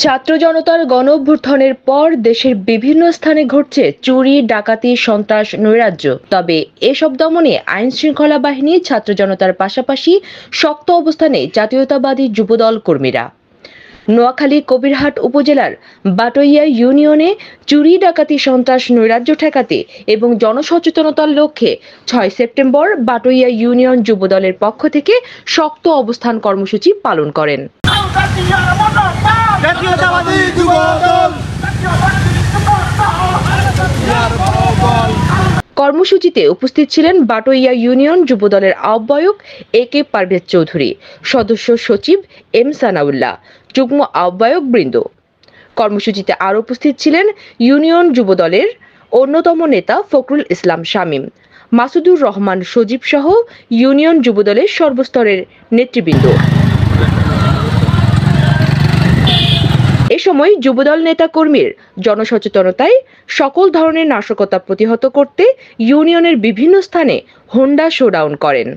ছাত্র জনতার গণ অভ্যুত্থানের পর দেশের বিভিন্ন স্থানে ঘটছে চুরি, ডাকাতি, সন্ত্রাস, নৈরাজ্য। তবে এসব দমনে আইন শৃঙ্খলা বাহিনী, ছাত্র জনতার পাশাপাশি শক্ত অবস্থানে জাতীয়তাবাদী যুবদল কর্মীরা। নোয়াখালী কবিরহাট উপজেলার বাটইয়া ইউনিয়নে চুরি, ডাকাতি, সন্ত্রাস, নৈরাজ্য ঠেকাতে এবং জনসচেতনতার লক্ষ্যে 6 সেপ্টেম্বর বাটইয়া ইউনিয়ন যুবদলের পক্ষ থেকে শক্ত অবস্থান কর্মসূচি পালন করেন। কর্মসূচিতে উপস্থিত ছিলেন বাটইয়া ইউনিয়ন যুবদলের আহ্বায়ক AK পারভেজ চৌধুরী, সদস্য সচিব M সানাউল্লাহ, যুগ্ম আহ্বায়ক বৃন্দ। কর্মসূচিতে আরও উপস্থিত ছিলেন ইউনিয়ন যুবদলের অন্যতম নেতা ফখরুল ইসলাম শামীম, মাসুদুর রহমান সজীব সহ ইউনিয়ন যুবদলের সর্বস্তরের নেতৃবৃন্দ। এ সময় যুবদল নেতা কর্মীর জনসচেতনতায় সকল ধরনের নাশকতা প্রতিহত করতে ইউনিয়নের বিভিন্ন স্থানে হোন্ডা শোডাউন করেন।